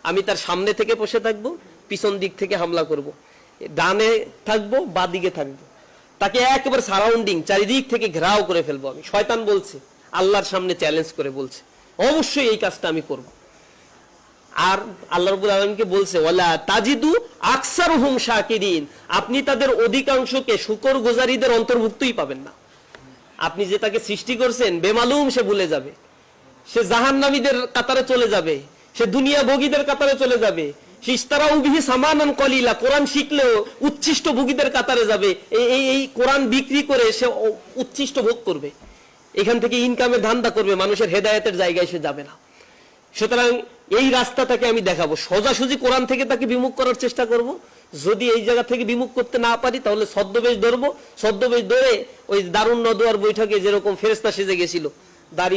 আমি তার সামনে থেকে বসে থাকবো, পিছন দিক থেকে হামলা করব, ডানে থাকবো, বাঁ দিকে থাকবো, তাকে একেবারে সারাউন্ডিং চারিদিক থেকে ঘেরাও করে ফেলবো। আমি শয়তান বলছে, আল্লাহর সামনে চ্যালেঞ্জ করে বলছে, অবশ্যই এই কাজটা আমি করব। আর আল্লাহ রাব্বুল আলামিনকে বলছে ওয়ালা তাজিদু আকসারুহুম শাকিরিন, আপনি তাদের অধিকাংশকে শুকরগুজারীদের অন্তর্ভুক্তই পাবেন না। আপনি যে তাকে সৃষ্টি করছেন বেমালুম সে ভুলে যাবে, সে জাহান্নামীদের কাতারে চলে যাবে, সে দুনিয়া ভোগীদের কাতারে চলে যাবে, সে ইস্তারাউ বিহি সামানান কলিলা, কোরআন শিখলেও উচ্ছিষ্ট ভোগীদের কাতারে যাবে। এই কোরআন বিক্রি করে সে উচ্ছিষ্ট ভোগ করবে, এখান থেকে ইনকামের ধান্দা করবে, মানুষের হেদায়েতের জায়গায় সে যাবে না। সুতরাং এই রাস্তা তাকে আমি দেখাবো, সোজাসুজি কোরআন থেকে তাকে বিমুখ করার চেষ্টা করব। যদি এই জায়গা থেকে বিমুখ করতে না পারি তাহলে ছদ্মবেশ ধরবো, ছদ্মবেশ ধরে ওই দারুন নদওয়ার বৈঠকে যেরকম ফেরেশতা সেজে গেছিল, দাড়ি